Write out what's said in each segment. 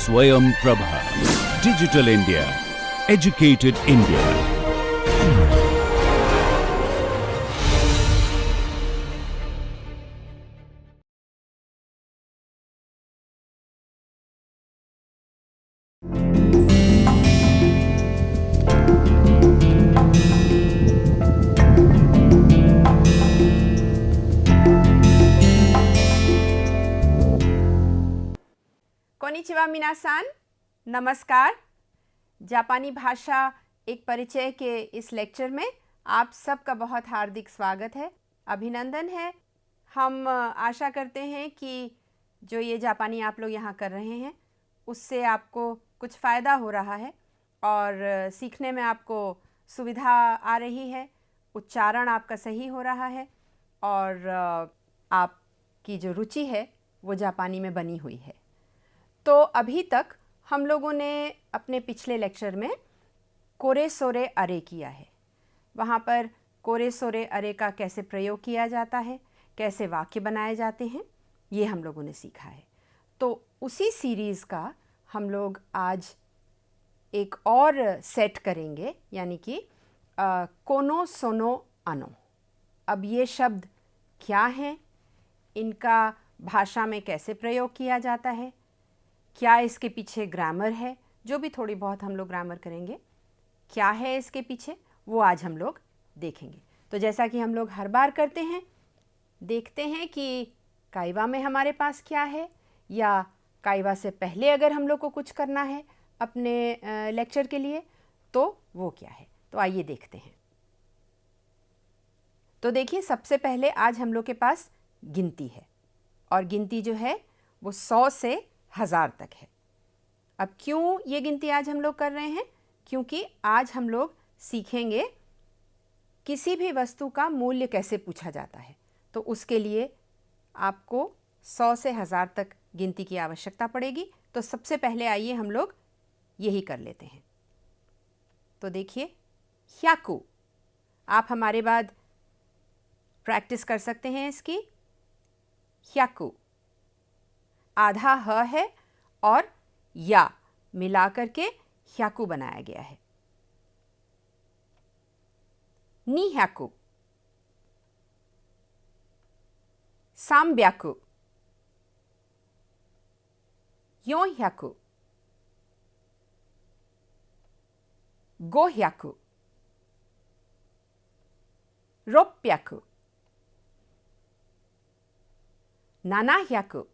Swayam Prabha. Digital India. Educated India. कोनिचिवा मिनासान, नमस्कार। जापानी भाषा एक परिचय के इस लेक्चर में आप सबका बहुत हार्दिक स्वागत है, अभिनंदन है। हम आशा करते हैं कि जो ये जापानी आप लोग यहाँ कर रहे हैं उससे आपको कुछ फ़ायदा हो रहा है और सीखने में आपको सुविधा आ रही है, उच्चारण आपका सही हो रहा है और आपकी जो रुचि है वो जापानी में बनी हुई है। तो अभी तक हम लोगों ने अपने पिछले लेक्चर में कोरे सोरे अरे किया है। वहाँ पर कोरे सोरे अरे का कैसे प्रयोग किया जाता है, कैसे वाक्य बनाए जाते हैं, ये हम लोगों ने सीखा है। तो उसी सीरीज़ का हम लोग आज एक और सेट करेंगे, यानी कि कोनो सोनो अनो। अब ये शब्द क्या हैं, इनका भाषा में कैसे प्रयोग किया जाता है, क्या इसके पीछे ग्रामर है, जो भी थोड़ी बहुत हम लोग ग्रामर करेंगे, क्या है इसके पीछे, वो आज हम लोग देखेंगे। तो जैसा कि हम लोग हर बार करते हैं, देखते हैं कि काइवा में हमारे पास क्या है, या काइवा से पहले अगर हम लोग को कुछ करना है अपने लेक्चर के लिए तो वो क्या है। तो आइए देखते हैं। तो देखिए, सबसे पहले आज हम लोग के पास गिनती है और गिनती जो है वो 100 से 1000 तक है। अब क्यों ये गिनती आज हम लोग कर रहे हैं? क्योंकि आज हम लोग सीखेंगे किसी भी वस्तु का मूल्य कैसे पूछा जाता है। तो उसके लिए आपको 100 से 1000 तक गिनती की आवश्यकता पड़ेगी। तो सबसे पहले आइए हम लोग यही कर लेते हैं। तो देखिए, ह्याकु, आप हमारे बाद प्रैक्टिस कर सकते हैं इसकी। ह्याकु आधा ह है और या मिला करके ह्याकु बनाया गया है। नी ह्याकु, साम्ब्याकु, यों ह्याकु, गो ह्याकु, रोप्प्याकु, नाना ह्याकु,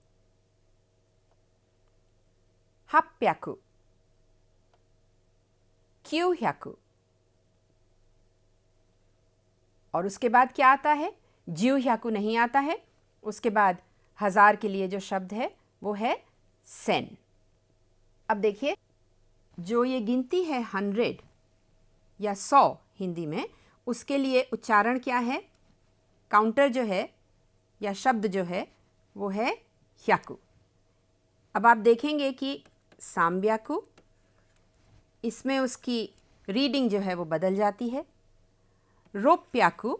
800、900 और उसके बाद क्या आता है? 1000 नहीं आता है। उसके बाद 1000 के लिए जो शब्द है वो है सेन। अब देखिए, जो ये गिनती है 100 या 100 हिंदी में, उसके लिए उच्चारण क्या है? काउंटर जो है या शब्द जो है वो है ह्याकु। अब आप देखेंगे कि साम्ब्याकु, इसमें उसकी रीडिंग जो है वो बदल जाती है। रोप्प्याकु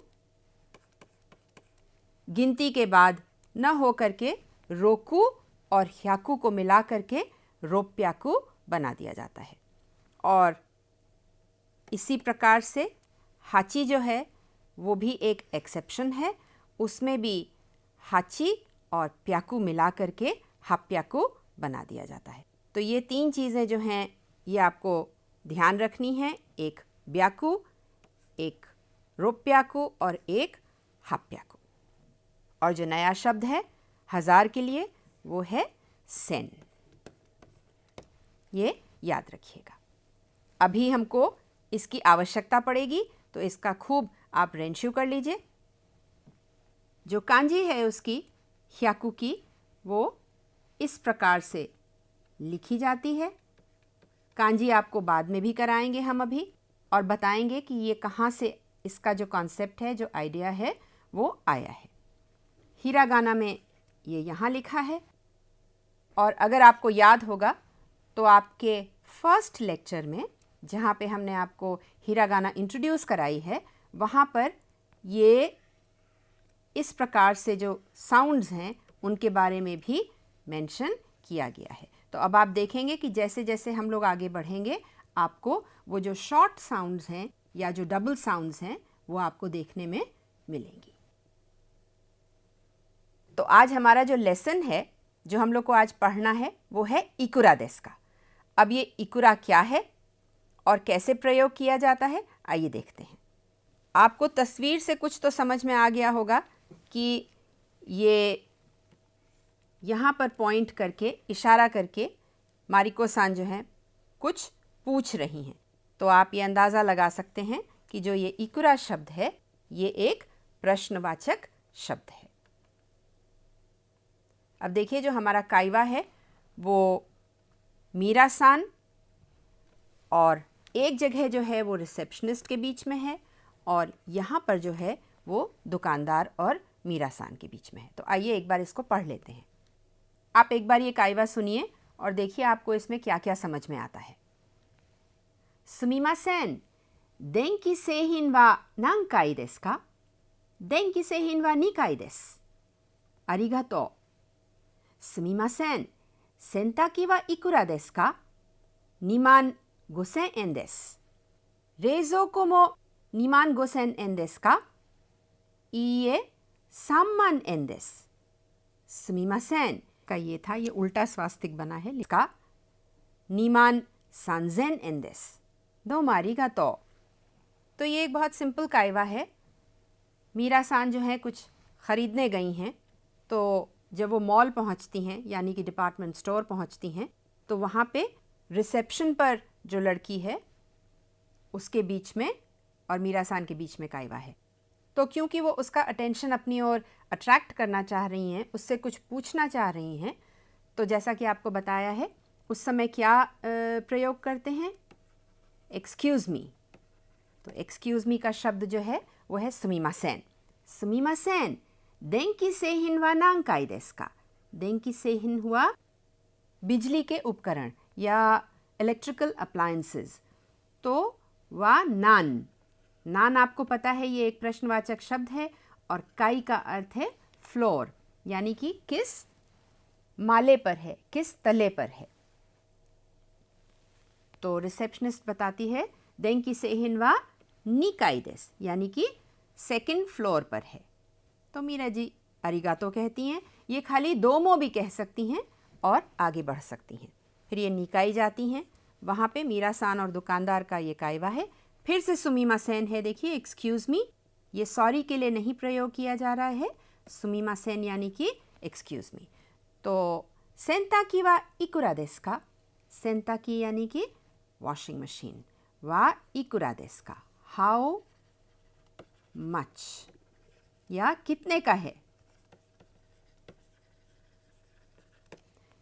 गिनती के बाद न हो करके रोकु और ह्याकु को मिला करके रोप्प्याकु बना दिया जाता है। और इसी प्रकार से हाची जो है वो भी एक एक्सेप्शन है, उसमें भी हाची और प्याकु मिला करके हाप्याकु बना दिया जाता है। तो ये 3 चीज़ें जो हैं ये आपको ध्यान रखनी है, एक ब्याकु, एक रोप्प्याकु और एक हाप्याकु। और जो नया शब्द है 1000 के लिए वो है सेन। ये याद रखिएगा। अभी हमको इसकी आवश्यकता पड़ेगी, तो इसका खूब आप रेंशु कर लीजिए। जो कांजी है उसकी ह्याकु की, वो इस प्रकार से लिखी जाती है। कांजी आपको बाद में भी कराएंगे हम अभी, और बताएंगे कि ये कहाँ से इसका जो कॉन्सेप्ट है, जो आइडिया है वो आया है। हिरागाना में ये यहाँ लिखा है। और अगर आपको याद होगा तो आपके फर्स्ट लेक्चर में जहाँ पे हमने आपको हिरागाना इंट्रोड्यूस कराई है, वहाँ पर ये इस प्रकार से जो साउंड्स हैं उनके बारे में भी मेंशन किया गया है। तो अब आप देखेंगे कि जैसे जैसे हम लोग आगे बढ़ेंगे आपको वो जो शॉर्ट साउंड्स हैं या जो डबल साउंड्स हैं वो आपको देखने में मिलेंगी। तो आज हमारा जो लेसन है, जो हम लोग को आज पढ़ना है, वो है इकुरा देस का। अब ये इकुरा क्या है और कैसे प्रयोग किया जाता है, आइए देखते हैं। आपको तस्वीर से कुछ तो समझ में आ गया होगा कि ये यहाँ पर पॉइंट करके, इशारा करके मारिको सान जो है कुछ पूछ रही हैं। तो आप ये अंदाज़ा लगा सकते हैं कि जो ये इकुरा शब्द है ये एक प्रश्नवाचक शब्द है। अब देखिए जो हमारा काइवा है वो मीरा सान और एक जगह जो है वो रिसेप्शनिस्ट के बीच में है और यहाँ पर जो है वो दुकानदार और मीरा सान के बीच में है। तो आइए एक बार इसको पढ़ लेते हैं। आप एक बार ये काइवा सुनिए और देखिए आपको इसमें क्या क्या समझ में आता है। सुमिमासेन, देंकी सेहिन वा नांकाई देसु का? देंकी सेहिन वा निकाई देसु। आरिगातो। सुमिमासेन, सेंताकी वा इकुरा देसु का? 25,000 円です。冷蔵庫も25,000円ですか？いいえ、30,000円です。すみませんका ये था, ये उल्टा स्वास्तिक बना है, इसका 23,000 円です。दोमो आरिगातो। तो ये एक बहुत सिंपल काइवा है। मीरा सान जो है कुछ ख़रीदने गई हैं, तो जब वो मॉल पहुंचती हैं यानी कि डिपार्टमेंट स्टोर पहुंचती हैं तो वहाँ पे रिसेप्शन पर जो लड़की है उसके बीच में और मीरा सान के बीच में काइवा है। तो क्योंकि वो उसका अटेंशन अपनी ओर अट्रैक्ट करना चाह रही हैं, उससे कुछ पूछना चाह रही हैं, तो जैसा कि आपको बताया है उस समय क्या प्रयोग करते हैं? Excuse me. तो एक्सक्यूज़ मी का शब्द जो है वो है सुमिमासेन। सुमिमासेन, देंकी सेहिन वा नांकाई देसु का? देंकी सेहिन हुआ बिजली के उपकरण या इलेक्ट्रिकल अप्लायंसेस। तो वा नान, नान आपको पता है ये एक प्रश्नवाचक शब्द है और काई का अर्थ है फ्लोर, यानी कि किस माले पर है, किस तले पर है। तो रिसेप्शनिस्ट बताती है देंकी सेहिन वा निकाई देसु, यानी कि सेकंड फ्लोर पर है। तो मीरा जी अरिगातो कहती हैं। ये खाली दोमो भी कह सकती हैं और आगे बढ़ सकती हैं। फिर ये निकाई जाती हैं, वहाँ पे मीरा सान और दुकानदार का ये काइवा है। फिर से सुमिमासेन है, देखिए एक्सक्यूज़ मी, ये सॉरी के लिए नहीं प्रयोग किया जा रहा है, सुमिमासेन यानी कि एक्सक्यूज़ मी। तो सेंताकी वा इकुरा देसु का? सेंताकी यानी कि वॉशिंग मशीन, वा इकुरा देसु का? हाउ मच, या कितने का है,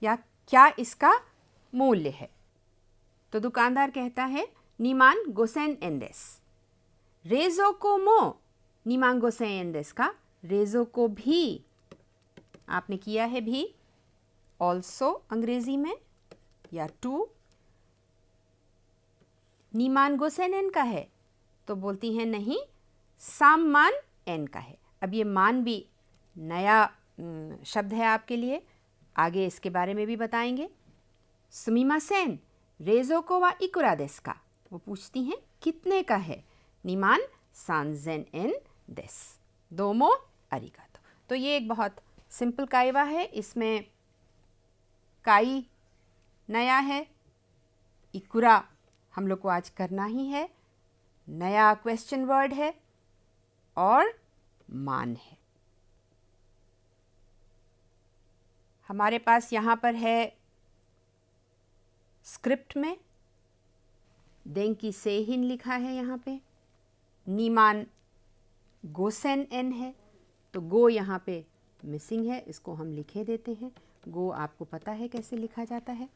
या क्या इसका मूल्य है। तो दुकानदार कहता है 25,000 円です。冷蔵庫も25,000円ですか? रेजो को भी आपने किया है भी, ऑल्सो अंग्रेजी में, या टू। 25,000 円का है तो बोलती हैं नहीं, 3,000 円का है। अब ये मान भी नया शब्द है आपके लिए, आगे इसके बारे में भी बताएंगे। सुमिमासेन, रेजो वा इकुरा देसु का? वो पूछती हैं कितने का है? 23,000 円です। दोमो आरिगातो। तो ये एक बहुत सिंपल काइवा है, इसमें काई नया है, इकुरा हम लोग को आज करना ही है, नया क्वेश्चन वर्ड है और मान है। हमारे पास यहाँ पर है स्क्रिप्ट में देंकी सेहिन लिखा है, यहाँ पे 25,000 円है, तो गो यहाँ पे मिसिंग है, इसको हम लिखे देते हैं। गो आपको पता है कैसे लिखा जाता है।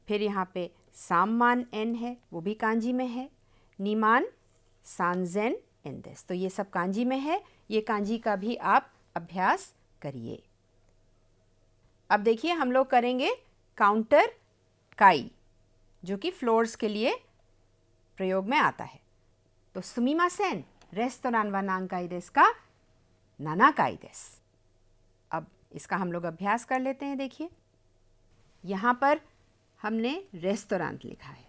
फिर यहाँ पे 3,000 円है, वो भी कांजी में है, 23,000 円です। तो ये सब कांजी में है, ये कांजी का भी आप अभ्यास करिए। अब देखिए हम लोग करेंगे काउंटर काई, जो कि फ्लोर्स के लिए प्रयोग में आता है। तो सुमिमासेन, रेस्टोरां वा नांकाई देसु का? 7 階です। अब इसका हम लोग अभ्यास कर लेते हैं। देखिए यहाँ पर हमने रेस्टोरेंट लिखा है,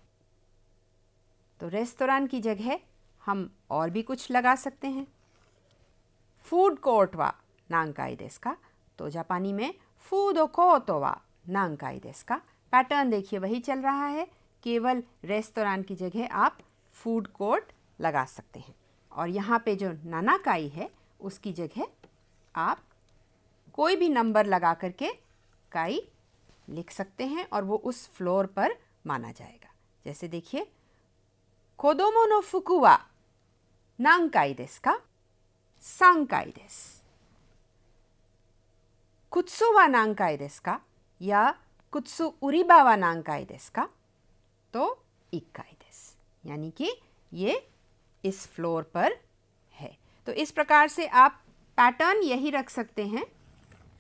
तो रेस्टोरेंट की जगह हम और भी कुछ लगा सकते हैं। फूड कोर्ट वा नांकाई देसु का, तो जापानी में फूड कोर्ट वा नांकाई देसु का। पैटर्न देखिए वही चल रहा है, केवल रेस्टोरेंट की जगह आप फूड कोर्ट लगा सकते हैं। और यहाँ पे जो नानाकाई है उसकी जगह आप कोई भी नंबर लगा करके काई लिख सकते हैं और वो उस फ्लोर पर माना जाएगा। जैसे देखिए, कोदोमो नो फुकु वा नांकाई देसु का? 3 काई देसु। कुत्सु वा नांकाई देसु का? या कुत्सु उरिबा वा नांकाई देसु का? तो 1 काई देसु, यानी कि ये इस फ्लोर पर है। तो इस प्रकार से आप पैटर्न यही रख सकते हैं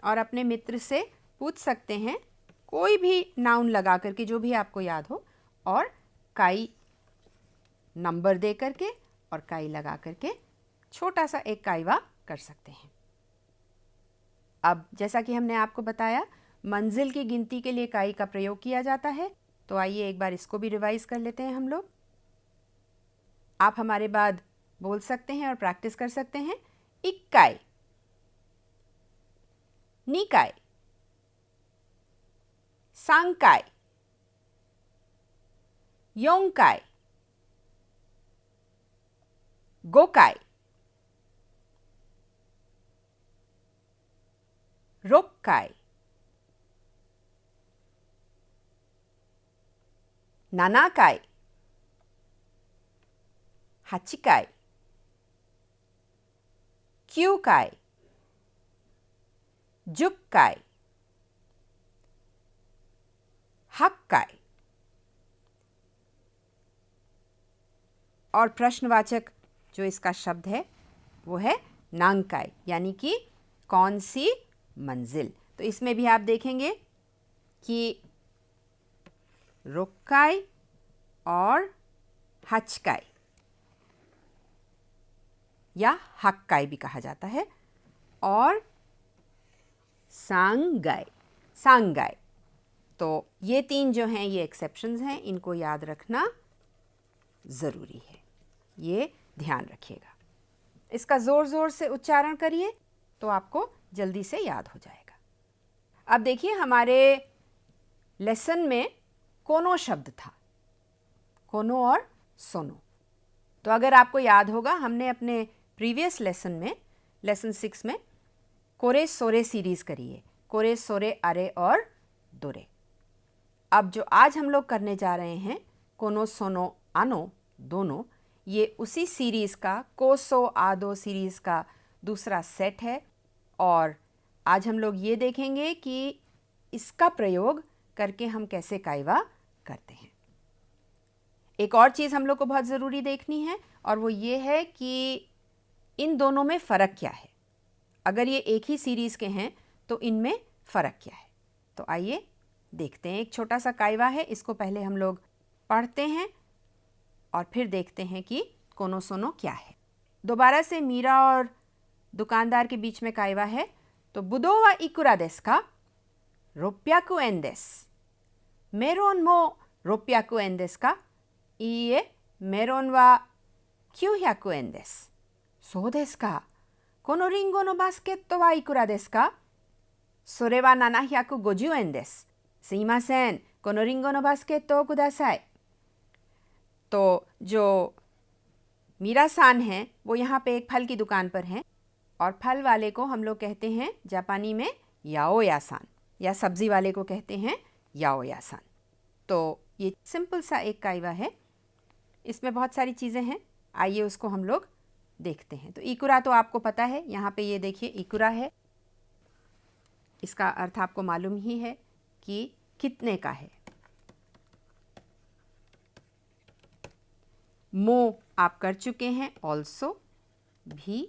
और अपने मित्र से पूछ सकते हैं, कोई भी नाउन लगा करके जो भी आपको याद हो, और काई नंबर दे करके और काई लगा करके छोटा सा एक काईवा कर सकते हैं। अब जैसा कि हमने आपको बताया, मंजिल की गिनती के लिए काई का प्रयोग किया जाता है, तो आइए एक बार इसको भी रिवाइज कर लेते हैं हम लोग। आप हमारे बाद बोल सकते हैं और प्रैक्टिस कर सकते हैं। 1 काई, 2 काई, 3 काई, 4 काई, 5 काई, 6 काई, 7 काई, 8 काई, 9 काई, 10 काई, 8 काई। और प्रश्नवाचक जो इसका शब्द है वो है नांकाई, यानी कि कौन सी मंजिल। तो इसमें भी आप देखेंगे कि रोक्काई और हचकाई या हक्काई भी कहा जाता है, और सांगाई, सांगाई। तो ये 3 जो हैं ये एक्सेप्शंस हैं, इनको याद रखना ज़रूरी है, ये ध्यान रखिएगा। इसका ज़ोर ज़ोर से उच्चारण करिए तो आपको जल्दी से याद हो जाएगा। अब देखिए, हमारे लेसन में कोनो शब्द था, कोनो और सोनो। तो अगर आपको याद होगा, हमने अपने प्रीवियस लेसन में, लेसन 6 में कोरे सोरे सीरीज़ करी है, कोरे सोरे अरे और दोरे। अब जो आज हम लोग करने जा रहे हैं, कोनो सोनो आनो दोनों, ये उसी सीरीज़ का, कोसो आदो सीरीज़ का दूसरा सेट है। और आज हम लोग ये देखेंगे कि इसका प्रयोग करके हम कैसे काइवा करते हैं। एक और चीज़ हम लोग को बहुत ज़रूरी देखनी है, और वो ये है कि इन दोनों में फ़र्क क्या है। अगर ये एक ही सीरीज़ के हैं तो इनमें फ़र्क क्या है। तो आइए देखते हैं। एक छोटा सा काइवा है, इसको पहले हम लोग पढ़ते हैं और फिर देखते हैं कि कोनो सोनो क्या है। दोबारा से मीरा और दुकानदार के बीच में काइवा है। तो बुदो वा इकुरा देसु का? 600 एन देसु। मेरोन मो 600 एन देसु का? इए, मेरोन वा 900 एन देसु।そうですか。このリンゴのバスケットはいくらですか？それは750円です。すいません、このリンゴのバスケットをください। तो जो मीरा सान हैं वो यहाँ पे एक फल की दुकान पर हैं, और फल वाले को हम लोग कहते हैं जापानी में याओ यासान, या सब्ज़ी वाले को कहते हैं याओ यासान। तो ये सिंपल सा एक काइवा है, इसमें बहुत सारी चीज़ें हैं, आइए उसको हम लोग देखते हैं। तो इकुरा तो आपको पता है, यहाँ पे ये देखिए इकुरा है, इसका अर्थ आपको मालूम ही है कि कितने का है। मो आप कर चुके हैं, ऑल्सो भी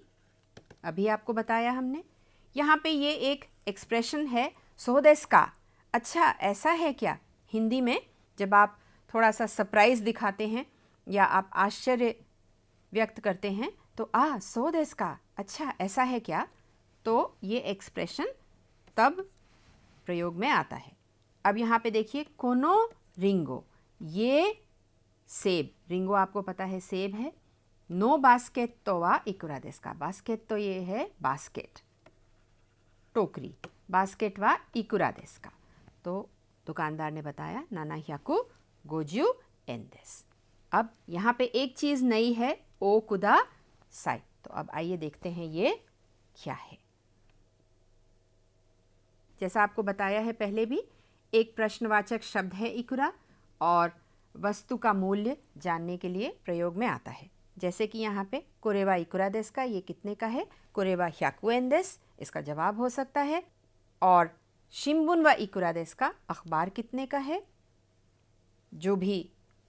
अभी आपको बताया हमने। यहाँ पे ये एक एक्सप्रेशन है सो देस का, अच्छा ऐसा है क्या। हिंदी में जब आप थोड़ा सा सरप्राइज़ दिखाते हैं या आप आश्चर्य व्यक्त करते हैं तो सो देस का, अच्छा ऐसा है क्या, तो ये एक्सप्रेशन तब प्रयोग में आता है। अब यहाँ पे देखिए कोनो रिंगो, ये सेब, रिंगो आपको पता है सेब है। नो बास्केट तो वा इकुरा देसु का, बास्केट तो ये है बास्केट, टोकरी, बास्केट वा इकुरा देसु का। तो दुकानदार ने बताया नाना ह्याकु 50 एन देसु। अब यहाँ पे एक चीज़ नई है, ओ कुदा साई। तो अब आइए देखते हैं ये क्या है। जैसा आपको बताया है पहले भी, एक प्रश्नवाचक शब्द है इकुरा और वस्तु का मूल्य जानने के लिए प्रयोग में आता है। जैसे कि यहाँ पे कोरेवा इकुरा देसु का, ये कितने का है, कोरेवा 100 एन देसु, इसका जवाब हो सकता है। और शिम्बुन वा इकुरा देसु का, अखबार कितने का है, जो भी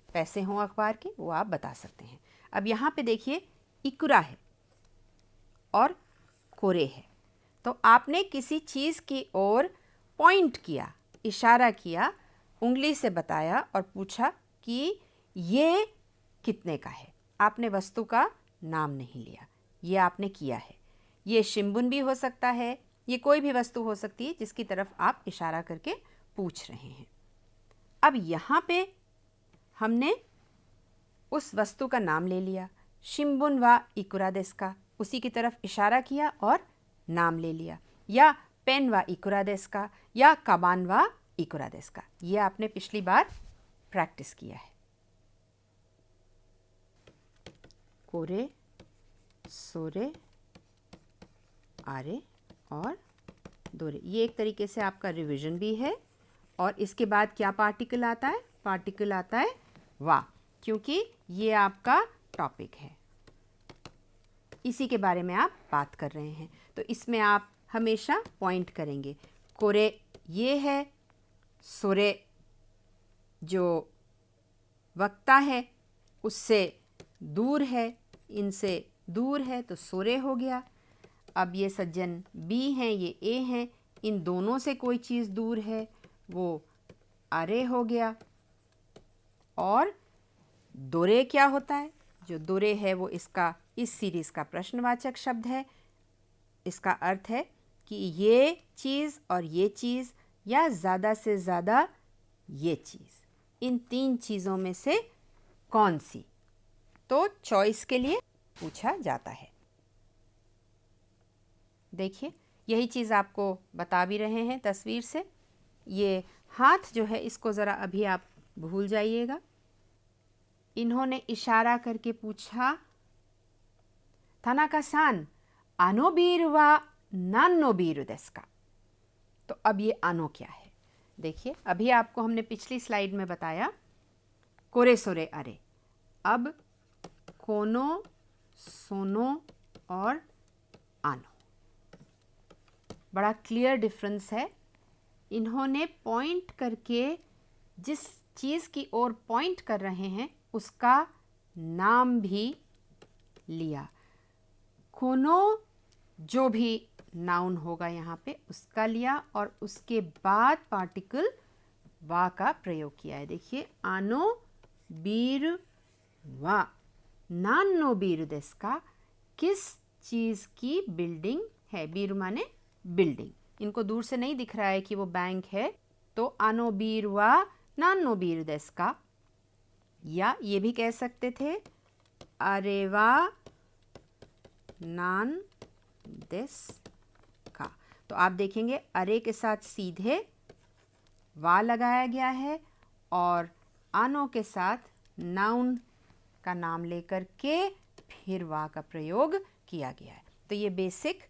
पैसे हों अखबार के वो आप बता सकते हैं। अब यहाँ पे देखिए इकुरा है और कोरे है, तो आपने किसी चीज़ की ओर पॉइंट किया, इशारा किया, उंगली से बताया और पूछा कि ये कितने का है। आपने वस्तु का नाम नहीं लिया, ये आपने किया है। ये शिम्बुन भी हो सकता है, ये कोई भी वस्तु हो सकती है जिसकी तरफ आप इशारा करके पूछ रहे हैं। अब यहाँ पे हमने उस वस्तु का नाम ले लिया, शिम्बुन वा इकुरा देसु का, उसी की तरफ इशारा किया और नाम ले लिया, या पेन वा इकुरा देसु का, या काबान वा इकुरा देसु का। ये आपने पिछली बार प्रैक्टिस किया है। कोरे, सोरे, आरे और दोरे, ये एक तरीके से आपका रिवीजन भी है। और इसके बाद क्या पार्टिकल आता है, पार्टिकल आता है वा, क्योंकि ये आपका टॉपिक है, इसी के बारे में आप बात कर रहे हैं। तो इसमें आप हमेशा पॉइंट करेंगे। कोरे ये है, सोरे जो वक्ता है उससे दूर है, इनसे दूर है तो सोरे हो गया। अब ये सज्जन बी हैं, ये ए हैं, इन दोनों से कोई चीज़ दूर है, वो आरे हो गया। और दोरे क्या होता है, जो दोरे है वो इसका, इस सीरीज़ का प्रश्नवाचक शब्द है। इसका अर्थ है कि ये चीज़ और ये चीज़, या ज़्यादा से ज़्यादा ये चीज़, इन तीन चीज़ों में से कौन सी, तो चॉइस के लिए पूछा जाता है। देखिए यही चीज़ आपको बता भी रहे हैं तस्वीर से। ये हाथ जो है इसको ज़रा अभी आप भूल जाइएगा। इन्होंने इशारा करके पूछा, थानाका-सान आनो बीर वा नानो बीर देसु का। तो अब ये आनो क्या है, देखिए अभी आपको हमने पिछली स्लाइड में बताया कोरे सोरे अरे। अब कोनो, सोनो और आनो, बड़ा क्लियर डिफरेंस है। इन्होंने पॉइंट करके जिस चीज़ की ओर पॉइंट कर रहे हैं उसका नाम भी लिया। कोनो जो भी नाउन होगा यहाँ पे उसका लिया और उसके बाद पार्टिकल वा का प्रयोग किया है। देखिए आनो बीर वा नानो बीर देसु का, किस चीज़ की बिल्डिंग है, बीर माने बिल्डिंग। इनको दूर से नहीं दिख रहा है कि वो बैंक है, तो आनो बीर वा नानो बीर देसु का। या ये भी कह सकते थे अरे वा नान देसु का। तो आप देखेंगे अरे के साथ सीधे वा लगाया गया है और आनो के साथ नाउन का नाम लेकर के फिर वा का प्रयोग किया गया है। तो ये बेसिक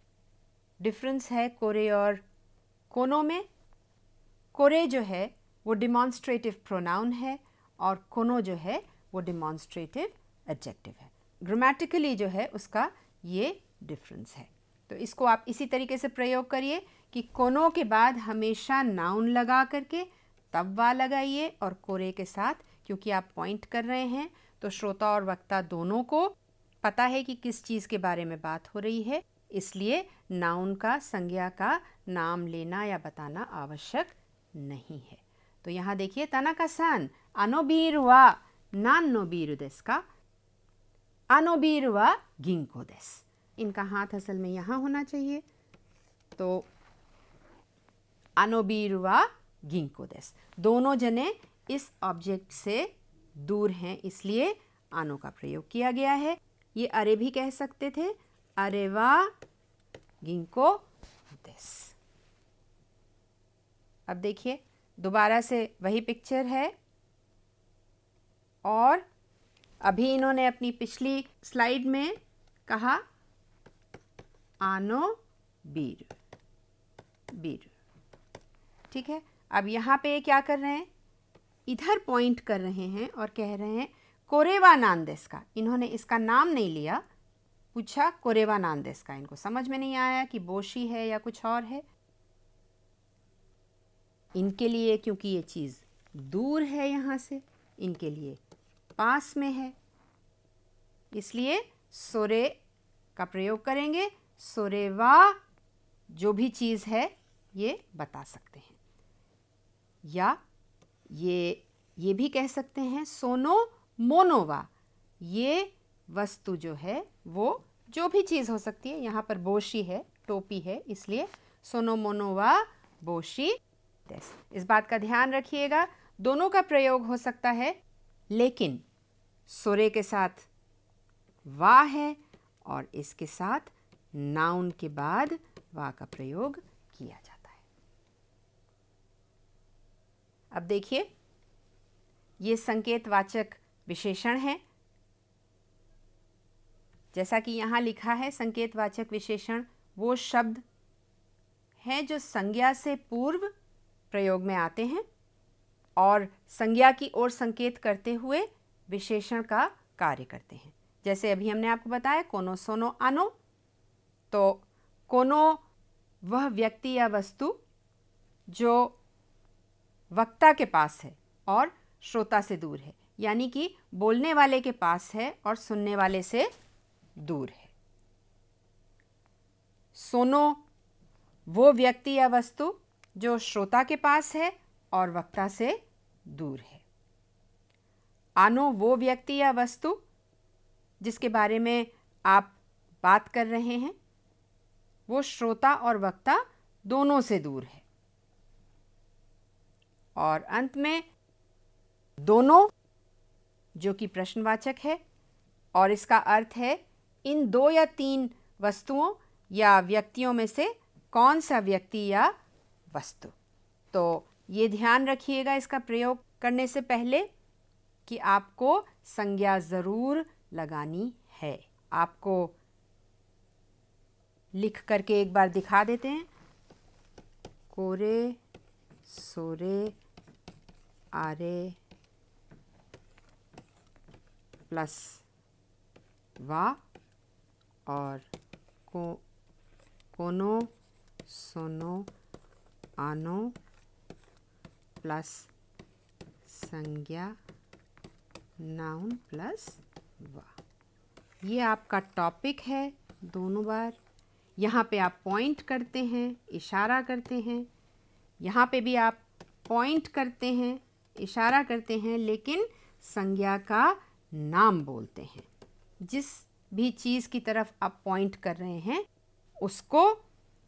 डिफरेंस है कोरे और कोनो में। कोरे जो है वो डिमॉन्स्ट्रेटिव प्रोनाउन है और कोनो जो है वो डिमॉन्स्ट्रेटिव एडजेक्टिव है। ग्रामेटिकली जो है उसका ये डिफरेंस है। तो इसको आप इसी तरीके से प्रयोग करिए कि कोनो के बाद हमेशा नाउन लगा करके तब वा लगाइए, और कोरे के साथ क्योंकि आप पॉइंट कर रहे हैं तो श्रोता और वक्ता दोनों को पता है कि किस चीज़ के बारे में बात हो रही है, इसलिए नाउन का, संज्ञा का नाम लेना या बताना आवश्यक नहीं है। तो यहाँ देखिए थानाका-सान आनो बीर वा नानो बीर देसु का, आनो बीर वा गिंको देसु। इनका हाथ असल में यहाँ होना चाहिए। तो आनो बीर वा गिंको देस। दोनों जने इस ऑब्जेक्ट से दूर हैं, इसलिए आनो का प्रयोग किया गया है। ये अरे भी कह सकते थे, अरे वा गिंको देस। अब देखिए दोबारा से वही पिक्चर है, और अभी इन्होंने अपनी पिछली स्लाइड में कहा आनो बीर बीर। ठीक है, अब यहाँ पे क्या कर रहे हैं, इधर पॉइंट कर रहे हैं और कह रहे हैं कोरेवा नांदेस का। इन्होंने इसका नाम नहीं लिया, पूछा कोरेवा नांदेस का। इनको समझ में नहीं आया कि बोशी है या कुछ और है। इनके लिए क्योंकि ये चीज़ दूर है यहाँ से, इनके लिए पास में है, इसलिए सोरे का प्रयोग करेंगे। सोरेवा जो भी चीज़ है ये बता सकते हैं, या ये भी कह सकते हैं सोनो मोनोवा। ये वस्तु जो है वो जो भी चीज़ हो सकती है। यहाँ पर बोशी है, टोपी है, इसलिए सोनो मोनोवा बोशी देस। इस बात का ध्यान रखिएगा, दोनों का प्रयोग हो सकता है, लेकिन सोरे के साथ वा है और इसके साथ नाउन के बाद वा का प्रयोग किया जाता है। अब देखिए ये संकेतवाचक विशेषण है। जैसा कि यहाँ लिखा है, संकेतवाचक विशेषण वो शब्द हैं जो संज्ञा से पूर्व प्रयोग में आते हैं और संज्ञा की ओर संकेत करते हुए विशेषण का कार्य करते हैं। जैसे अभी हमने आपको बताया कोनो सोनो आनो, तो कोनो वह व्यक्ति या वस्तु जो वक्ता के पास है और श्रोता से दूर है, यानी कि बोलने वाले के पास है और सुनने वाले से दूर है। सोनो वो व्यक्ति या वस्तु जो श्रोता के पास है और वक्ता से दूर है। आनो वो व्यक्ति या वस्तु जिसके बारे में आप बात कर रहे हैं, वो श्रोता और वक्ता दोनों से दूर है। और अंत में दोनों जो कि प्रश्नवाचक है, और इसका अर्थ है इन दो या तीन वस्तुओं या व्यक्तियों में से कौन सा व्यक्ति या वस्तु। तो ये ध्यान रखिएगा इसका प्रयोग करने से पहले कि आपको संज्ञा ज़रूर लगानी है। आपको लिख करके एक बार दिखा देते हैं। कोरे सोरे आरे प्लस वा और कोनो सोनो आनो प्लस संज्ञा नाउन प्लस वा। ये आपका टॉपिक है। दोनों बार यहाँ पे आप पॉइंट करते हैं, इशारा करते हैं, यहाँ पे भी आप पॉइंट करते हैं, इशारा करते हैं, लेकिन संज्ञा का नाम बोलते हैं। जिस भी चीज़ की तरफ आप पॉइंट कर रहे हैं उसको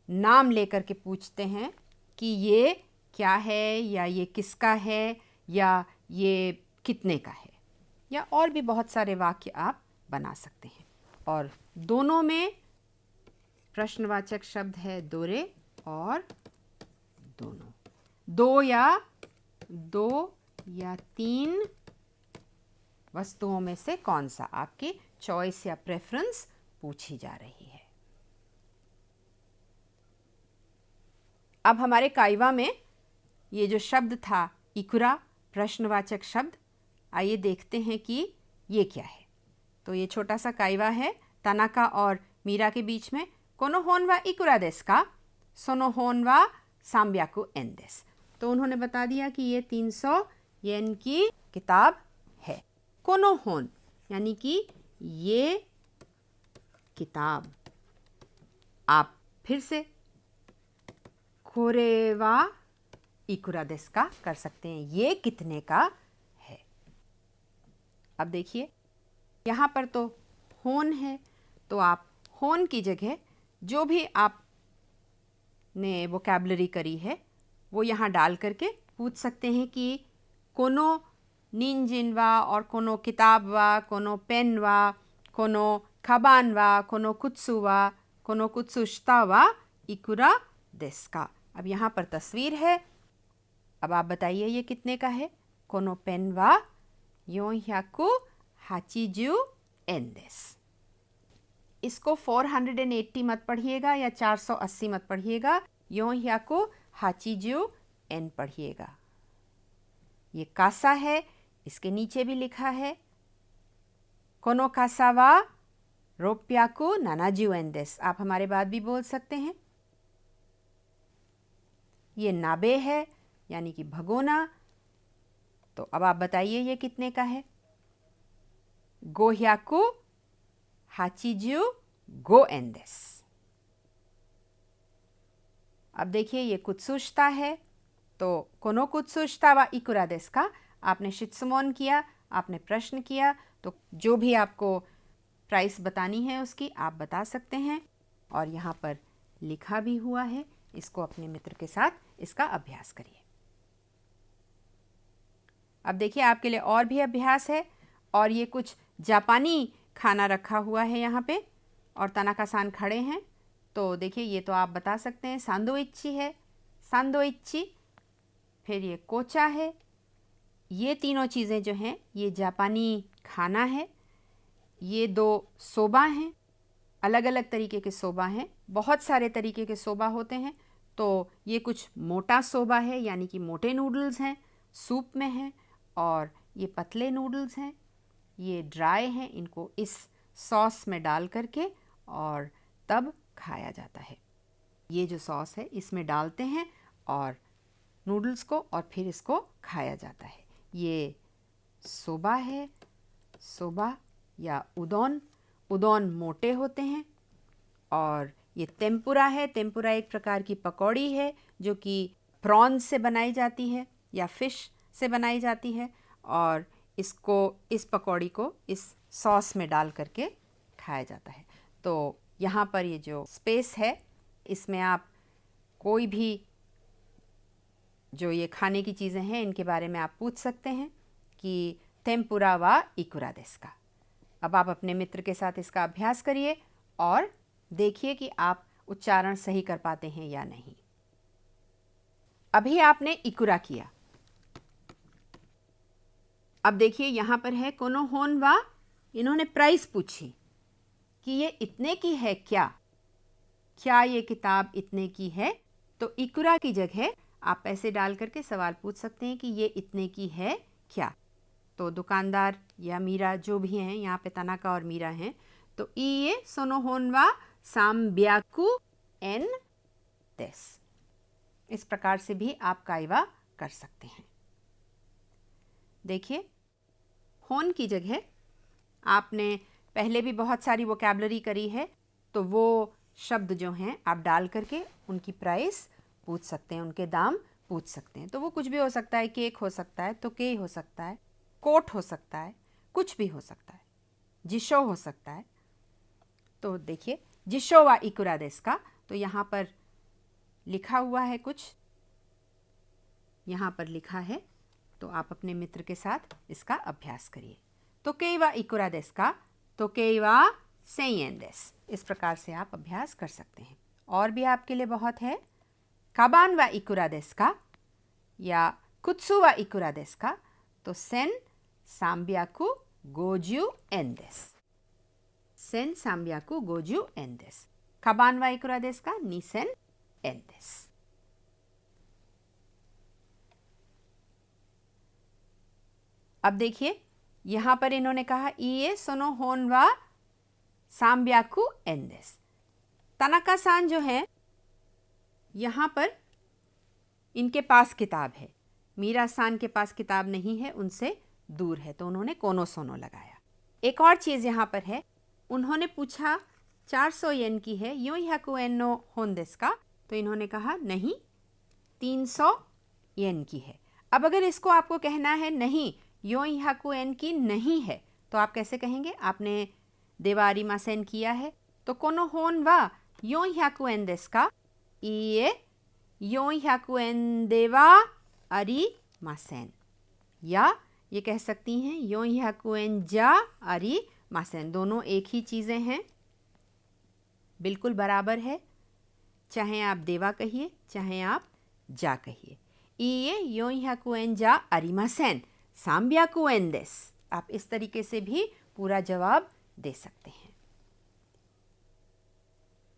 नाम लेकर के पूछते हैं कि ये क्या है, या ये किसका है, या ये कितने का है, या और भी बहुत सारे वाक्य आप बना सकते हैं। और दोनों में प्रश्नवाचक शब्द है दोरे और दोनों। दो या तीन वस्तुओं में से कौन सा आपकी चॉइस या प्रेफरेंस पूछी जा रही है। अब हमारे काइवा में ये जो शब्द था इकुरा, प्रश्नवाचक शब्द, आइए देखते हैं कि ये क्या है। तो ये छोटा सा काइवा है तानाका और मीरा के बीच में। कोनो होनवा इकुरा देस का, सोनो होनवा सांब्याकु एन देस। तो उन्होंने बता दिया कि ये 300 येन की किताब है। कोनो होन यानी कि ये किताब। आप फिर से कोरेवा इकुरा देस का कर सकते हैं, ये कितने का है। अब देखिए यहाँ पर तो होन है, तो आप होन की जगह जो भी आपने वोकैबुलरी करी है वो यहाँ डाल करके पूछ सकते हैं कि कोनो निंजिन वा और कोनो किताब वा, कोनो पेन वा, कोनो खबान वा, कोनो कुत्सु वा, कोनो कुत्सुश्ता वा इकुरा देस का। अब यहाँ पर तस्वीर है, अब आप बताइए ये कितने का है। कोनो पेन वा 480 एन देस। इसको 480 मत पढ़िएगा या 480 मत पढ़िएगा, 480 एन पढ़िएगा। ये कासा है, इसके नीचे भी लिखा है कोनो कासा वा रोप्याकु 70 एन देस। आप हमारे बाद भी बोल सकते हैं। ये नाबे है यानी कि भगोना। तो अब आप बताइए ये कितने का है। 585 एन देस। अब देखिए ये कुत्सुश्ता है, तो कोनो कुत्सुश्ता वा इकुरा देस का। आपने शित्सुमोन किया, आपने प्रश्न किया, तो जो भी आपको प्राइस बतानी है उसकी आप बता सकते हैं। और यहाँ पर लिखा भी हुआ है, इसको अपने मित्र के साथ इसका अभ्यास करिए। अब देखिए आपके लिए और भी अभ्यास है, और ये कुछ जापानी खाना रखा हुआ है यहाँ पे, और तनाका-सान खड़े हैं। तो देखिए ये तो आप बता सकते हैं। सांदोइच्ची है, सांदोइच्ची, फिर ये कोचा है। ये तीनों चीज़ें जो हैं ये जापानी खाना है। ये 2 सोबा हैं, अलग अलग तरीके के सोबा हैं। बहुत सारे तरीके के सोबा होते हैं। तो ये कुछ मोटा सोबा है यानी कि मोटे नूडल्स हैं, सूप में हैं, और ये पतले नूडल्स हैं, ये ड्राई हैं। इनको इस सॉस में डाल करके और तब खाया जाता है। ये जो सॉस है इसमें डालते हैं और नूडल्स को, और फिर इसको खाया जाता है। ये सोबा है, सोबा या उदोन। उदोन मोटे होते हैं। और ये तेम्पुरा है। तेम्पुरा एक प्रकार की पकौड़ी है जो कि प्रॉन्स से बनाई जाती है या फिश से बनाई जाती है, और इसको, इस पकौड़ी को इस सॉस में डाल करके खाया जाता है। तो यहाँ पर ये जो स्पेस है इसमें आप कोई भी जो ये खाने की चीज़ें हैं इनके बारे में आप पूछ सकते हैं कि तेम्पुरा वा इकुरा देस का। अब आप अपने मित्र के साथ इसका अभ्यास करिए और देखिए कि आप उच्चारण सही कर पाते हैं या नहीं। अभी आपने इकुरा किया। अब देखिए यहाँ पर है कोनो होन वा। इन्होंने प्राइस पूछी कि ये इतने की है क्या, क्या ये किताब इतने की है। तो इकुरा की जगह आप पैसे डाल करके सवाल पूछ सकते हैं कि ये इतने की है क्या। तो दुकानदार या मीरा जो भी हैं, यहाँ पे तनाका और मीरा हैं, तो ये सोनो होन वा सांब्याकु एन देस। इस प्रकार से भी आप काइवा कर सकते हैं। देखिए होन की जगह आपने पहले भी बहुत सारी वोकैबलरी करी है, तो वो शब्द जो हैं आप डाल करके उनकी प्राइस पूछ सकते हैं, उनके दाम पूछ सकते हैं। तो वो कुछ भी हो सकता है, केक हो सकता है, तो के हो सकता है, कोट हो सकता है, कुछ भी हो सकता है, जिशो हो सकता है। तो देखिए जिशो वा इकुरा देस का। तो यहाँ पर लिखा हुआ है कुछ, यहाँ पर लिखा है, तो आप अपने मित्र के साथ इसका अभ्यास करिए। तो केई वा इकुरा देस का, तो केई वा 1000 एन देस। इस प्रकार से आप अभ्यास कर सकते हैं। और भी आपके लिए बहुत है। काबान वा इकुरा देस का या कुत्सु वा इकुरा देस का, तो 1350 एन देस। 1350 एन देस। काबान वा इकुरा देस का 2000 एन देस। अब देखिए यहाँ पर इन्होंने कहा इए सोनो होन वा सांब्याकु एन देस। तनाका सान जो है यहाँ पर इनके पास किताब है, मीरा सान के पास किताब नहीं है, उनसे दूर है, तो उन्होंने कोनो सोनो लगाया। एक और चीज़ यहाँ पर है, उन्होंने पूछा 400 येन की है, 400 येन नो होन देस का, तो इन्होंने कहा नहीं 300 येन की है। अब अगर इसको आपको कहना है नहीं 400 येन की नहीं है, तो आप कैसे कहेंगे। आपने देवारी मासेन किया है, तो कोनो होन वा 400 येन देस का, इए 400 येन देवा arimasen, या ये कह सकती हैं 400 円じゃarimasen। दोनों एक ही चीज़ें हैं, बिल्कुल बराबर है। चाहे आप देवा कहिए चाहे आप जा कहिए। इए 400 円じゃarimasen, 300 円です। आप इस तरीके से भी पूरा जवाब दे सकते हैं।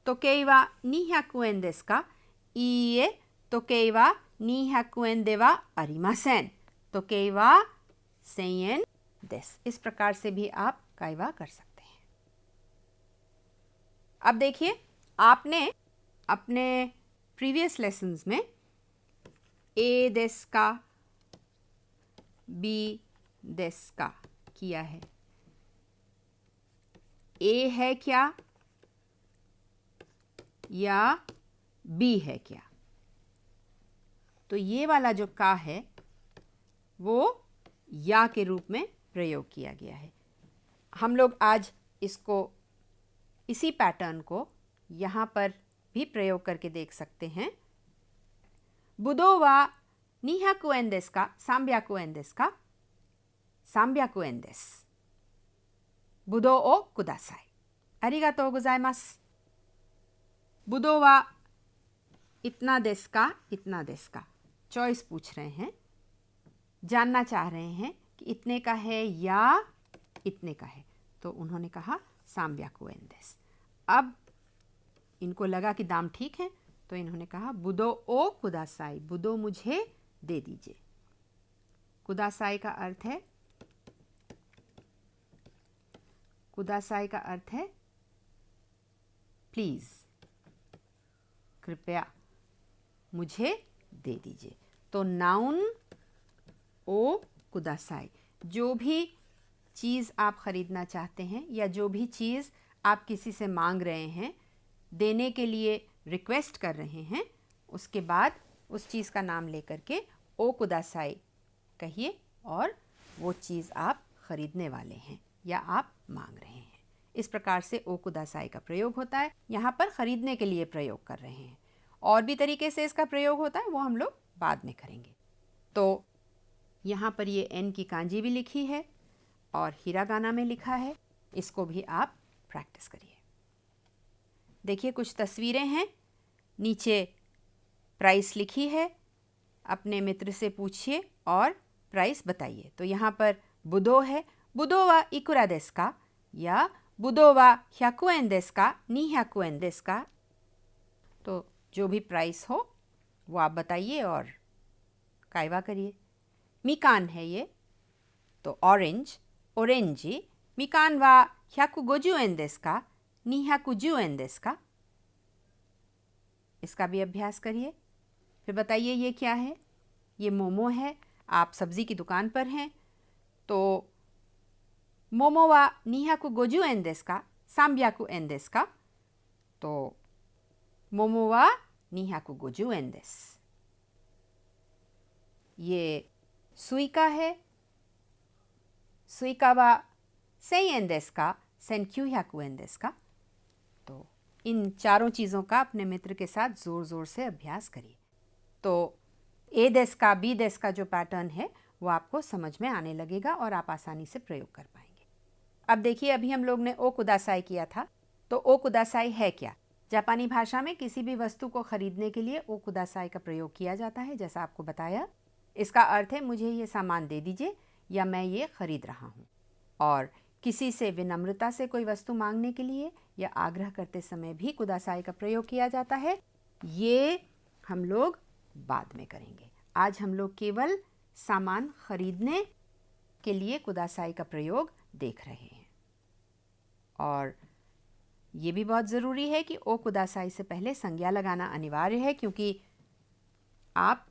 तोकेई वा 200 円ですか? इए तोकेई वा 200 円ではありません。तोकेई वा 1000 円です। इस प्रकार से भी आप काइवा कर सकते हैं। अब देखिए, आपने अपने प्रीवियस लेसन्स में ए देस का, बी देस का किया है। ए है क्या या बी है क्या? तो ये वाला जो का है वो या के रूप में प्रयोग किया गया है। हम लोग आज इसको, इसी पैटर्न को यहाँ पर भी प्रयोग करके देख सकते हैं। बुदो वा 200 円ですか? 300 円ですか? 300 円です。ぶどうをください。ありがとうございます。ぶどうは इतना देस का, इतना देस का? चॉइस पूछ रहे हैं, जानना चाह रहे हैं कि इतने का है या इतने का है। तो उन्होंने कहा 300 円です। अब इनको लगा कि दाम ठीक है, तो इन्होंने कहा बुदो ओ कुदासाई, बुदो मुझे दे दीजिए। कुदासाई का अर्थ है, कुदासाई का अर्थ है प्लीज, कृपया मुझे दे दीजिए। तो नाउन ओ कुदासाई, जो भी चीज़ आप ख़रीदना चाहते हैं या जो भी चीज़ आप किसी से मांग रहे हैं, देने के लिए रिक्वेस्ट कर रहे हैं, उसके बाद उस चीज़ का नाम लेकर के ओ कुदासाई कहिए और वो चीज़ आप ख़रीदने वाले हैं या आप मांग रहे हैं। इस प्रकार से ओ कुदासाई का प्रयोग होता है। यहाँ पर ख़रीदने के लिए प्रयोग कर रहे हैं। और भी तरीके से इसका प्रयोग होता है, वो हम लोग बाद में करेंगे। तो यहाँ पर ये एन की कांजी भी लिखी है और हिरागाना में लिखा है, इसको भी आप प्रैक्टिस करिए। देखिए, कुछ तस्वीरें हैं, नीचे प्राइस लिखी है, अपने मित्र से पूछिए और प्राइस बताइए। तो यहाँ पर बुदो है, बुदो वा इकुरा देस का, या बुदो वा 100 円ですか? 200 円ですか? तो जो भी प्राइस हो वो आप बताइए और काइवा करिए। मिकान है ये, तो ऑरेंज, ओरेंजी। मिकान वा 150 円ですか? 210 円ですか? इसका भी अभ्यास करिए। फिर बताइए ये क्या है? ये मोमो है। आप सब्ज़ी की दुकान पर हैं, तो मोमो वा 250 円ですか? 300 円ですか? तो मोमो वा 250 円です。ये सुइका है, सुइका वा 1000 円ですか? 1900 円ですか? तो इन चारों चीज़ों का अपने मित्र के साथ ज़ोर ज़ोर से अभ्यास करिए। तो ए देस का, बी देस का जो पैटर्न है वो आपको समझ में आने लगेगा और आप आसानी से प्रयोग कर पाएंगे। अब देखिए, अभी हम लोग ने ओ कुदासाई किया था, तो ओ कुदासाई है क्या? जापानी भाषा में किसी भी वस्तु को खरीदने के लिए ओ कुदासाई का प्रयोग किया जाता है, जैसा आपको बताया। इसका अर्थ है मुझे ये सामान दे दीजिए या मैं ये खरीद रहा हूँ। और किसी से विनम्रता से कोई वस्तु मांगने के लिए या आग्रह करते समय भी कुदासाई का प्रयोग किया जाता है। ये हम लोग बाद में करेंगे। आज हम लोग केवल सामान खरीदने के लिए कुदासाई का प्रयोग देख रहे हैं। और ये भी बहुत ज़रूरी है कि ओ कुदासाई से पहले संज्ञा लगाना अनिवार्य है, क्योंकि आप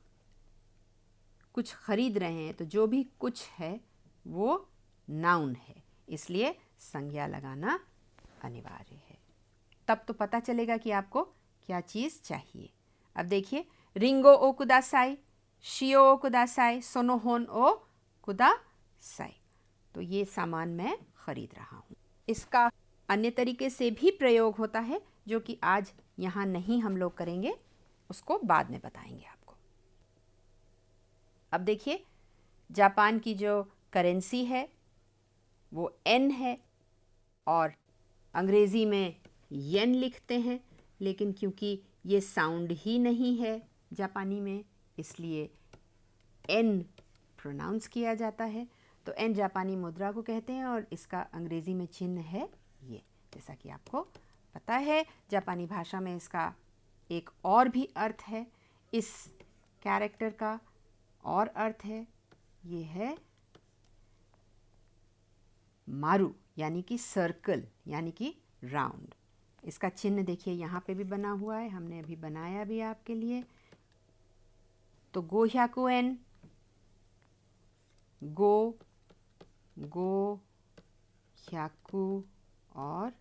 कुछ खरीद रहे हैं तो जो भी कुछ है वो नाउन है, इसलिए संज्ञा लगाना अनिवार्य है। तब तो पता चलेगा कि आपको क्या चीज़ चाहिए। अब देखिए, रिंगो ओ कुदासाई, शियो ओ कुदासाई, सोनोहोन ओ कुदासाई। तो ये सामान मैं खरीद रहा हूँ। इसका अन्य तरीके से भी प्रयोग होता है, जो कि आज यहाँ नहीं हम लोग करेंगे, उसको बाद में बताएंगे आपको। अब देखिए, जापान की जो करेंसी है वो एन है और अंग्रेज़ी में येन लिखते हैं, लेकिन क्योंकि ये साउंड ही नहीं है जापानी में, इसलिए एन प्रोनाउंस किया जाता है। तो एन जापानी मुद्रा को कहते हैं और इसका अंग्रेज़ी में चिन्ह है ये। जैसा कि आपको पता है, जापानी भाषा में इसका एक और भी अर्थ है। इस कैरेक्टर का और अर्थ है, ये है मारू, यानी कि सर्कल, यानी कि राउंड। इसका चिन्ह देखिए यहाँ पे भी बना हुआ है, हमने अभी बनाया भी आपके लिए। तो गो ह्याकु एन, गो ह्याकु और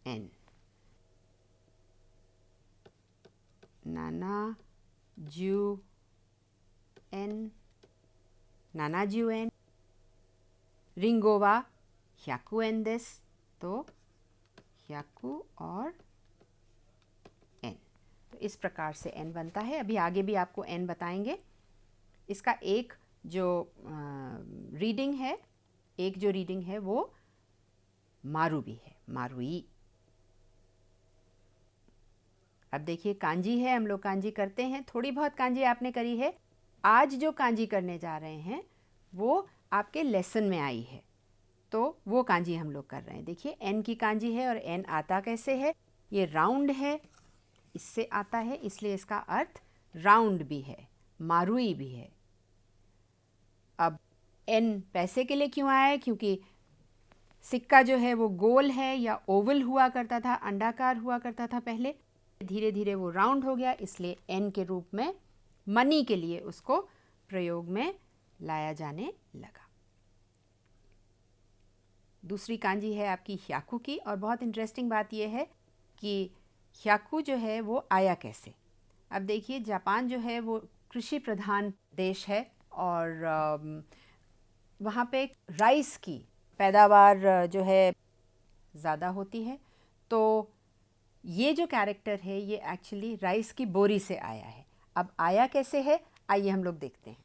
एन। नाना जू एन, रिंगो वा ह्याकु एन देस, तो ह्याकु और एन। तो इस प्रकार से एन बनता है। अभी आगे भी आपको एन बताएंगे। इसका एक जो रीडिंग है वो मारू भी है, मारुई। अब देखिए, कांजी है, हम लोग कांजी करते हैं, थोड़ी बहुत कांजी आपने करी है। आज जो कांजी करने जा रहे हैं वो आपके लेसन में आई है, तो वो कांजी हम लोग कर रहे हैं। देखिए, एन की कांजी है और एन आता कैसे है, ये राउंड है, इससे आता है, इसलिए इसका अर्थ राउंड भी है, मारुई भी है। अब एन पैसे के लिए क्यों आया है? क्योंकि सिक्का जो है वो गोल है या ओवल हुआ करता था, अंडाकार हुआ करता था पहले, धीरे धीरे वो राउंड हो गया, इसलिए एन के रूप में मनी के लिए उसको प्रयोग में लाया जाने लगा। दूसरी कांजी है आपकी ह्याकु की, और बहुत इंटरेस्टिंग बात यह है कि ह्याकु जो है वो आया कैसे। अब देखिए, जापान जो है वो कृषि प्रधान देश है और वहाँ पे राइस की पैदावार जो है ज़्यादा होती है। तो ये जो कैरेक्टर है ये एक्चुअली राइस की बोरी से आया है। अब आया कैसे है, आइए हम लोग देखते हैं।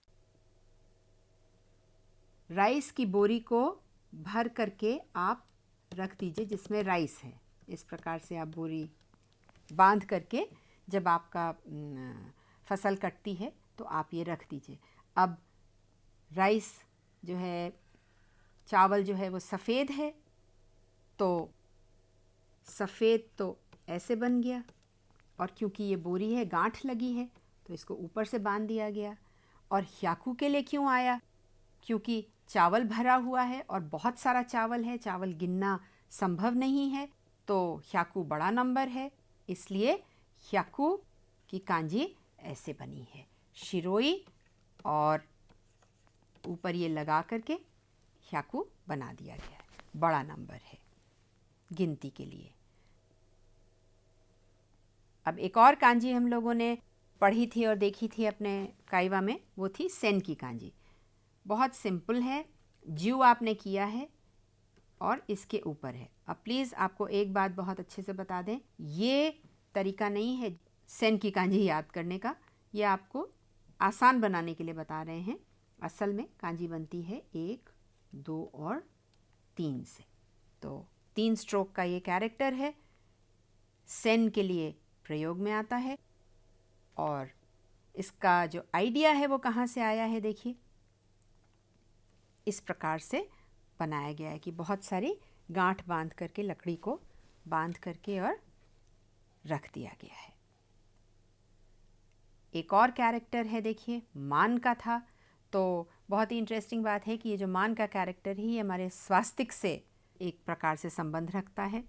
राइस की बोरी को भर करके आप रख दीजिए जिसमें राइस है। इस प्रकार से आप बोरी बांध करके जब आपका फसल कटती है तो आप ये रख दीजिए। अब राइस जो है, चावल जो है वो सफ़ेद है, तो सफ़ेद तो ऐसे बन गया, और क्योंकि ये बोरी है, गांठ लगी है, तो इसको ऊपर से बांध दिया गया। और ह्याकु के लिए क्यों आया? क्योंकि चावल भरा हुआ है और बहुत सारा चावल है, चावल गिनना संभव नहीं है, तो ह्याकु बड़ा नंबर है, इसलिए ह्याकु की कांजी ऐसे बनी है, शिरोई और ऊपर ये लगा करके ह्याकु बना दिया गया है। बड़ा नंबर है गिनती के लिए। अब एक और कांजी हम लोगों ने पढ़ी थी और देखी थी अपने काइवा में, वो थी सेन की कांजी। बहुत सिंपल है, ज्यू आपने किया है और इसके ऊपर है। अब प्लीज़ आपको एक बात बहुत अच्छे से बता दें, ये तरीका नहीं है सेन की कांजी याद करने का, ये आपको आसान बनाने के लिए बता रहे हैं। असल में कांजी बनती है 1, 2 और 3 से। तो 3 स्ट्रोक का ये कैरेक्टर है, सेन के लिए प्रयोग में आता है। और इसका जो आइडिया है वो कहाँ से आया है, देखिए इस प्रकार से बनाया गया है कि बहुत सारी गांठ बांध करके, लकड़ी को बांध करके और रख दिया गया है। एक और कैरेक्टर है, देखिए मान का था, तो बहुत ही इंटरेस्टिंग बात है कि ये जो मान का कैरेक्टर ही हमारे स्वास्तिक से एक प्रकार से संबंध रखता है।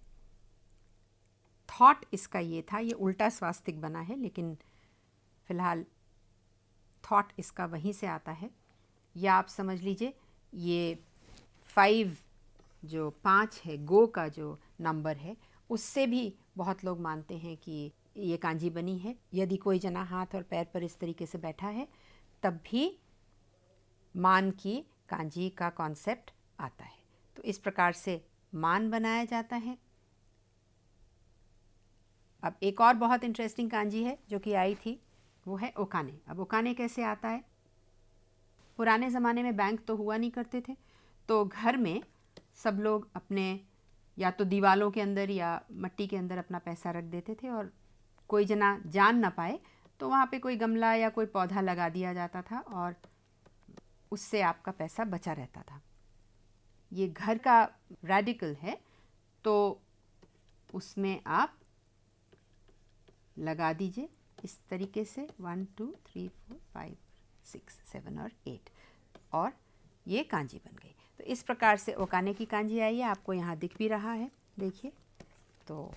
थॉट इसका ये था, ये उल्टा स्वास्तिक बना है, लेकिन फिलहाल थॉट इसका वहीं से आता है। या आप समझ लीजिए ये 5 जो 5 है, गो का जो नंबर है, उससे भी बहुत लोग मानते हैं कि ये कांजी बनी है। यदि कोई जना हाथ और पैर पर इस तरीके से बैठा है तब भी मान की कांजी का कॉन्सेप्ट आता है। तो इस प्रकार से मान बनाया जाता है। अब एक और बहुत इंटरेस्टिंग कांजी है जो कि आई थी, वो है ओकाने। अब ओकाने कैसे आता है? पुराने ज़माने में बैंक तो हुआ नहीं करते थे, तो घर में सब लोग अपने या तो दीवालों के अंदर या मट्टी के अंदर अपना पैसा रख देते थे, और कोई जना जान ना पाए तो वहाँ पे कोई गमला या कोई पौधा लगा दिया जाता था, और उससे आपका पैसा बचा रहता था। ये घर का रेडिकल है, तो उसमें आप लगा दीजिए इस तरीके से 1 2 3 4 5 6 7 और 8, और ये कांजी बन गई। तो इस प्रकार से ओकाने की कांजी आई है, आपको यहाँ दिख भी रहा है, देखिए। तो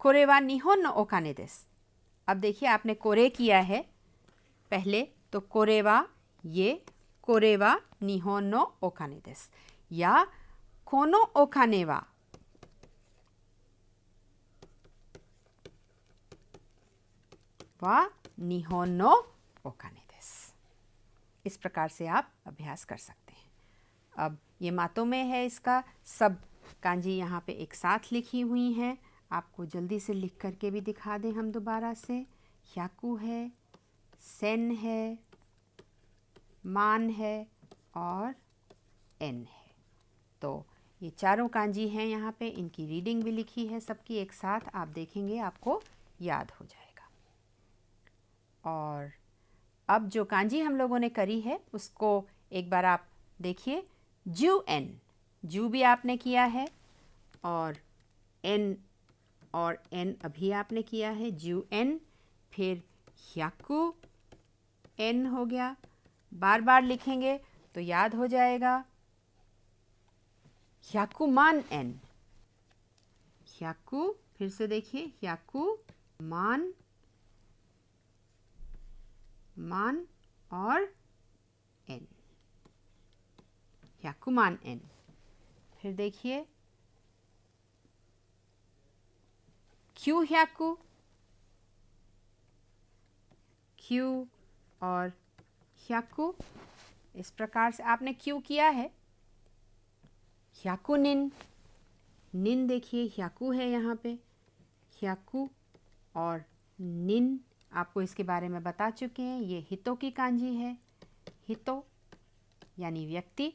कोरेवा निहोन नो ओकाने देस। अब देखिए आपने कोरे किया है पहले, तो कोरेवा, ये कोरेवा निहोन नो ओकाने देस, या कोनो ओकाने वा निहोन नो ओकाने देस। इस प्रकार से आप अभ्यास कर सकते हैं। अब ये मातों में है, इसका सब कांजी यहाँ पे एक साथ लिखी हुई हैं। आपको जल्दी से लिख करके भी दिखा दें हम दोबारा से। ह्याकू है, सेन है, मान है और एन है। तो ये चारों कांजी हैं यहाँ पे, इनकी रीडिंग भी लिखी है सबकी एक साथ, आप देखेंगे आपको याद हो जाएगा। और अब जो कांजी हम लोगों ने करी है उसको एक बार आप देखिए। जू एन, जू भी आपने किया है, और एन अभी आपने किया है, जू एन। फिर ह्याकू एन हो गया, बार बार लिखेंगे तो याद हो जाएगा। ह्याकू मान एन, ह्याकू, फिर से देखिए, ह्याकू मान और एन, ह्याकुमान एन। फिर देखिए क्यू ह्याकू, क्यू और ह्याकू। इस प्रकार से आपने क्यू किया है। ह्याकू निन, निन देखिए ह्याकू है यहाँ पे, ह्याकू और निन आपको इसके बारे में बता चुके हैं। ये हितो की कांजी है, हितो यानी व्यक्ति।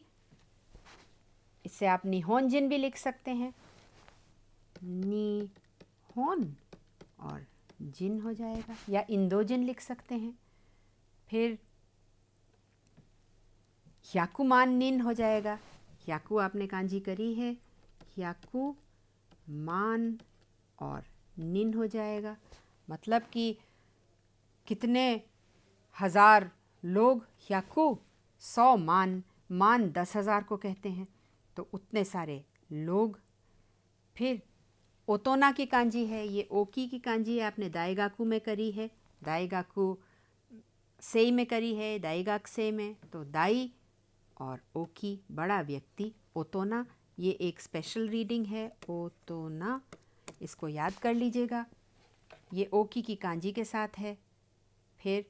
इससे आप निहोन जिन भी लिख सकते हैं, निहोन और जिन हो जाएगा, या इंदो जिन लिख सकते हैं। फिर ह्याकू मान निन हो जाएगा, ह्याकू आपने कांजी करी है, ह्याकू मान और निन हो जाएगा। मतलब कि कितने हजार लोग, ह्याकू 100 मान, मान 10,000 को कहते हैं, तो उतने सारे लोग। फिर ओतोना की कांजी है, ये ओकी की कांजी है, आपने दाईगाकू में करी है, दाईगाकू सेई में करी है, दाईगाक से में, तो दाई और ओकी बड़ा व्यक्ति, ओतोना ये एक स्पेशल रीडिंग है, ओतोना, इसको याद कर लीजिएगा। ये ओकी की कांजी के साथ है। फिर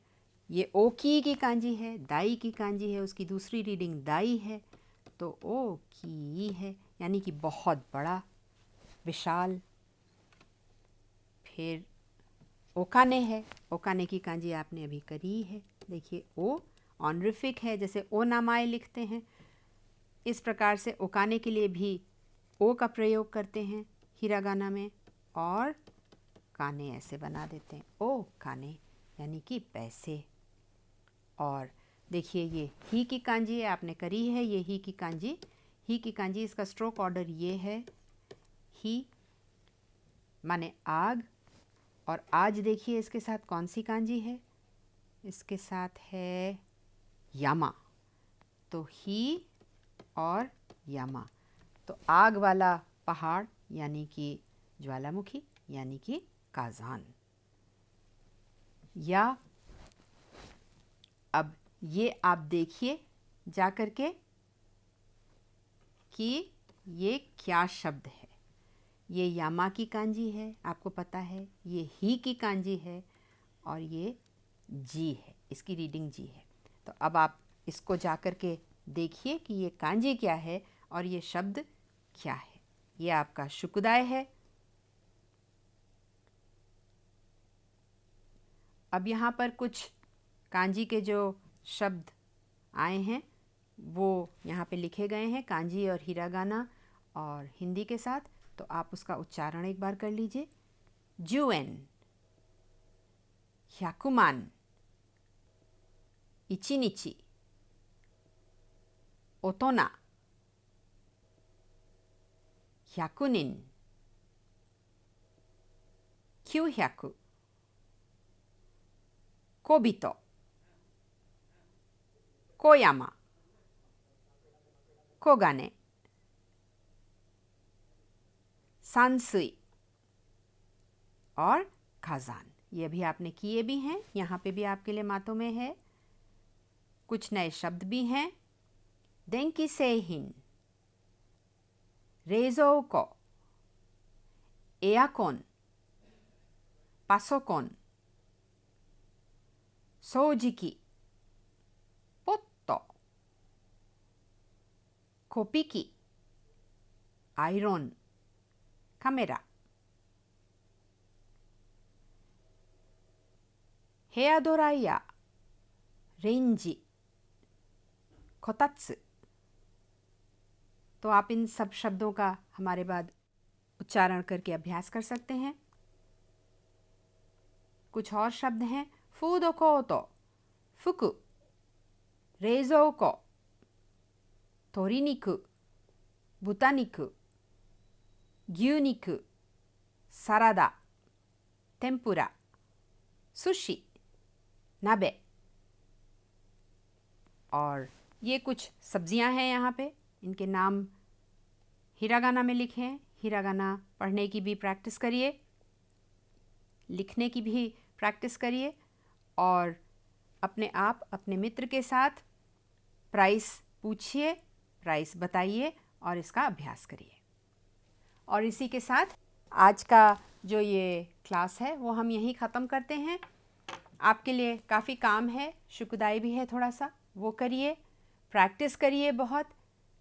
ये ओकी की कांजी है, दाई की कांजी है, उसकी दूसरी रीडिंग दाई है, तो ओकी है, यानी कि बहुत बड़ा, विशाल। फिर ओकाने है, ओकाने की कांजी आपने अभी करी है, देखिए ओ ऑनरिफिक है, जैसे ओ नामाए लिखते हैं, इस प्रकार से ओकाने के लिए भी ओ का प्रयोग करते हैं हिरागाना में, और काने ऐसे बना देते हैं, ओ काने यानी कि पैसे। और देखिए ये ही की कांजी है, आपने करी है ये ही की कांजी, ही की कांजी, इसका स्ट्रोक ऑर्डर ये है, ही माने आग, और आज देखिए इसके साथ कौन सी कांजी है, इसके साथ है यामा, तो ही और यामा, तो आग वाला पहाड़ यानी कि ज्वालामुखी यानी कि काजान। या अब ये आप देखिए जा कर के कि ये क्या शब्द है। ये यामा की कांजी है, आपको पता है, ये ही की कांजी है, और ये जी है, इसकी रीडिंग जी है। तो अब आप इसको जा कर के देखिए कि ये कांजी क्या है और ये शब्द क्या है। ये आपका शुकुदाय है, अब यहाँ पर कुछ कांजी के जो शब्द आए हैं वो यहाँ पे लिखे गए हैं, कांजी और हिरागाना और हिंदी के साथ। तो आप उसका उच्चारण एक बार कर लीजिए। जुएन, ह्याकुमान, इचिनिची, ओतोना, ह्याकुनिन, क्यूह्याकु, कोबितो, कोयामा, कोगाने, सांसुई और खाजान। ये भी आपने किए भी हैं, यहाँ पे भी आपके लिए मातों में है। कुछ नए शब्द भी हैं। देंकी सेहिन, रेज़ोको, एयाकोन, पासोकोन, सोजिकी, पोत्तो, कोपिकी, आयरन, कामेरा, हेयर ड्रायर, रेंजी, कोतात्सु। तो आप इन सब शब्दों का हमारे बाद उच्चारण करके अभ्यास कर सकते हैं। कुछ और शब्द हैं। फूदोकोतो, फुकु, रेज़ोको, तोरिनिकु, बुतानिकु, ग्यूनिकु, सारादा, टेम्पुरा, सुशी, नाबे। और ये कुछ सब्जियां हैं यहाँ पे, इनके नाम हिरागाना में लिखे हैं। हिरागाना पढ़ने की भी प्रैक्टिस करिए, लिखने की भी प्रैक्टिस करिए और अपने आप अपने मित्र के साथ प्राइस पूछिए, प्राइस बताइए और इसका अभ्यास करिए। और इसी के साथ आज का जो ये क्लास है वो हम यहीं ख़त्म करते हैं। आपके लिए काफ़ी काम है, शुक्दाई भी है थोड़ा सा, वो करिए, प्रैक्टिस करिए बहुत।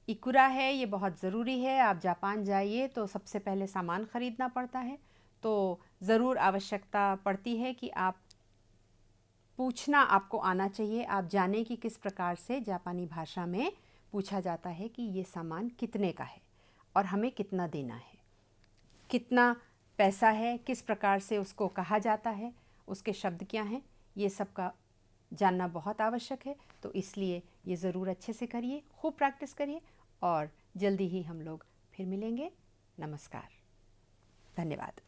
इकुरा है, ये बहुत ज़रूरी है। आप जापान जाइए तो सबसे पहले सामान ख़रीदना पड़ता है, तो ज़रूर आवश्यकता पड़ती है कि आप पूछना आपको आना चाहिए। आप जाने कि किस प्रकार से जापानी भाषा में पूछा जाता है कि ये सामान कितने का है और हमें कितना देना है, कितना पैसा है, किस प्रकार से उसको कहा जाता है, उसके शब्द क्या हैं, ये सब का जानना बहुत आवश्यक है। तो इसलिए ये ज़रूर अच्छे से करिए, खूब प्रैक्टिस करिए और जल्दी ही हम लोग फिर मिलेंगे। नमस्कार, धन्यवाद।